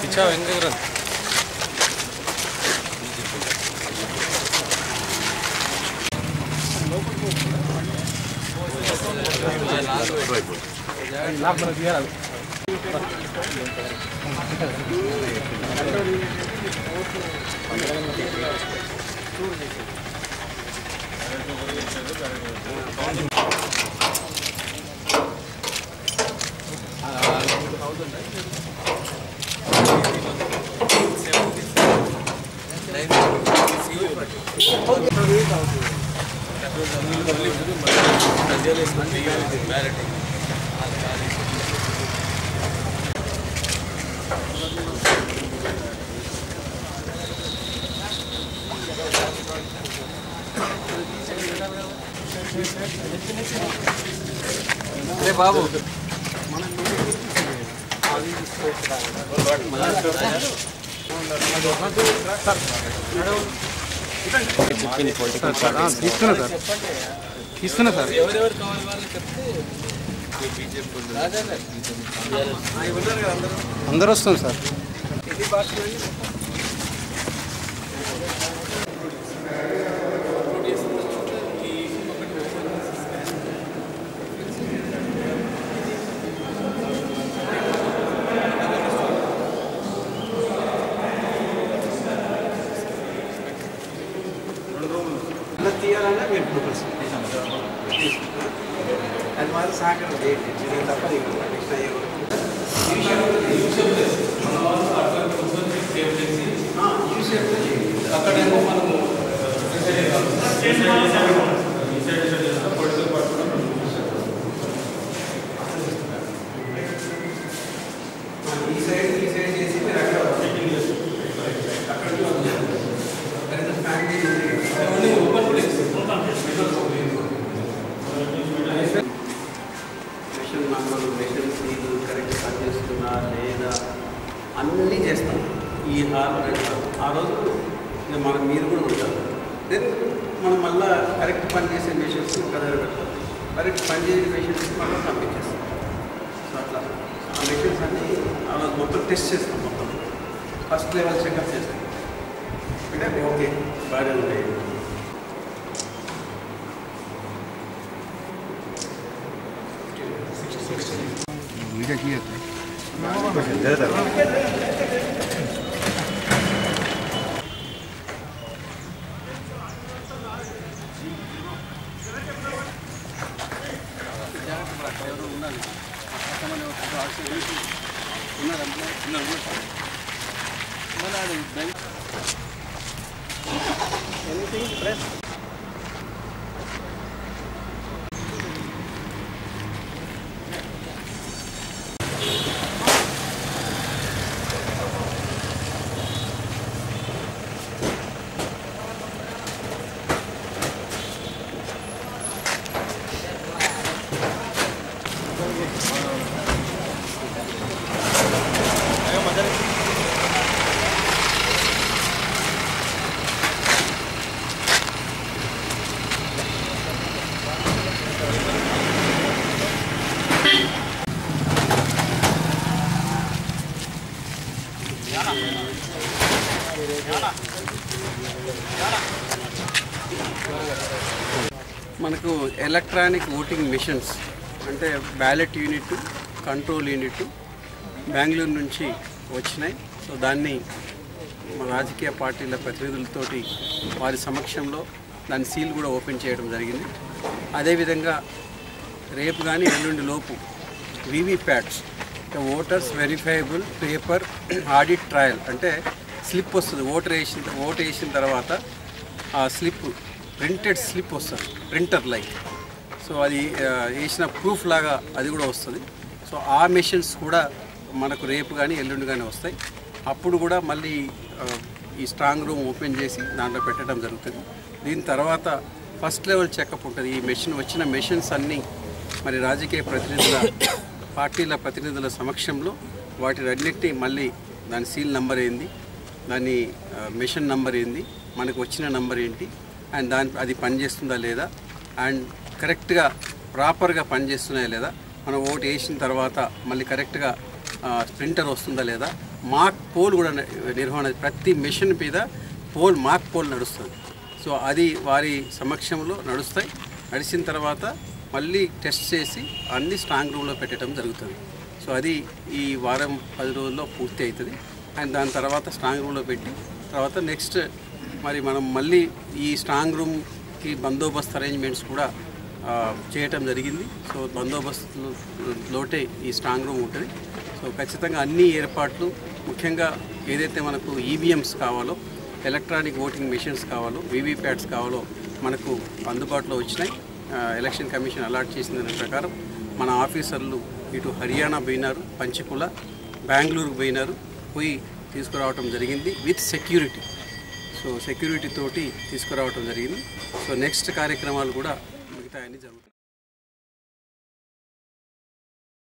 पीछा वेंकट अरे बाबू తీసుకున్నా సార్ ఎవరెవరు కావాలి వాళ్ళు చెప్తే అందరూ వస్తాం సార్ తీయాలన్నా మీరు అది మాత్రం సహకారం చేయండి తప్పదు అక్కడేమో మనము ఈ సైడ్ చేసి మీరు అక్కడ family machine number machine seal correct పనిచేస్తున్నా లేదా అన్నీ చేస్తాం ఈ హాల్ ఆ రోజు మనం మీరు కూడా ఉంటారు దెన్ మనం మళ్ళీ కరెక్ట్ పనిచేసే మిషన్స్ కదర్ పెడతాం కరెక్ట్ పనిచేసే మిషన్స్ మళ్ళీ పంపించేస్తాం సో అట్లా ఆ మిషన్స్ అన్నీ ఆ రోజు మొత్తం టెస్ట్ చేస్తాం మొత్తం ఫస్ట్ లెవెల్ చెకప్ చేస్తాం అంటే ఓకే బాగానే ఉంటాయి वीडियो की anything press మనకు ఎలక్ట్రానిక్ ఓటింగ్ మిషన్స్ అంటే ballot unit control unit Bengaluru నుంచి వచ్చినాయి. సో దాన్ని రాజకీయ పార్టీల ప్రతినిధులతోటి వారి సమక్షంలో దాని సీల్ కూడా ఓపెన్ చేయడం జరిగింది. అదేవిధంగా రేపు కానీ ఎల్లుండి లోపు VVPATs voters verifiable paper audit trial అంటే స్లిప్ వస్తుంది. ఓటు వేసిన తర్వాత ఆ స్లిప్ ప్రింటెడ్ స్లిప్ వస్తుంది ప్రింటర్ లైక్. సో అది వేసిన ప్రూఫ్ లాగా అది కూడా వస్తుంది. సో ఆ మెషిన్స్ కూడా మనకు రేపు కానీ ఎల్లుండి కానీ వస్తాయి. అప్పుడు కూడా మళ్ళీ ఈ స్ట్రాంగ్ రూమ్ ఓపెన్ చేసి దాంట్లో పెట్టడం జరుగుతుంది. దీని తర్వాత ఫస్ట్ లెవెల్ చెకప్ ఉంటుంది. ఈ మెషిన్ వచ్చిన మెషిన్స్ అన్నీ మరి రాజకీయ ప్రతినిధుల పార్టీల ప్రతినిధుల సమక్షంలో వాటినన్నిటినీ మళ్ళీ దాని సీల్ నంబర్ ఏంది, దాని మిషన్ నంబర్ ఏంది, మనకు వచ్చిన నంబర్ ఏంటి, అండ్ అది పనిచేస్తుందా లేదా, అండ్ కరెక్ట్గా ప్రాపర్గా పనిచేస్తున్నాయా లేదా, మనం ఓటు వేసిన తర్వాత మళ్ళీ కరెక్ట్గా ప్రింటర్ వస్తుందా లేదా, మార్క్ పోల్ కూడా నిర్వహణ, ప్రతి మిషన్ మీద మార్క్ పోల్ నడుస్తుంది. సో అది వారి సమక్షంలో నడిచిన తర్వాత మళ్ళీ టెస్ట్ చేసి అన్ని స్ట్రాంగ్ రూమ్లో పెట్టడం జరుగుతుంది. సో అది ఈ వారం 10 రోజుల్లో పూర్తి అవుతుంది. అండ్ దాని తర్వాత స్ట్రాంగ్ రూమ్లో పెట్టి తర్వాత నెక్స్ట్ మరి మనం మళ్ళీ ఈ స్ట్రాంగ్ రూమ్కి బందోబస్తు అరేంజ్మెంట్స్ కూడా చేయటం జరిగింది. సో బందోబస్తులోటే ఈ స్ట్రాంగ్ రూమ్ ఉంటుంది. సో ఖచ్చితంగా అన్ని ఏర్పాట్లు, ముఖ్యంగా ఏదైతే మనకు ఈవీఎంస్ కావాలో, ఎలక్ట్రానిక్ ఓటింగ్ మెషిన్స్ కావాలో, వీవీప్యాట్స్ కావాలో మనకు అందుబాటులో వచ్చినాయి. ఎలక్షన్ కమిషన్ అలాట్ చేసిన దాని ప్రకారం మన ఆఫీసర్లు ఇటు హర్యానా పోయినారు, పంచకుల, బెంగళూరుకు పోయి తీసుకురావటం జరిగింది విత్ సెక్యూరిటీ. సో సెక్యూరిటీ తోటి తీసుకురావటం జరిగింది. సో నెక్స్ట్ కార్యక్రమాలు కూడా మిగతా అన్నీ జరుగుతాయి.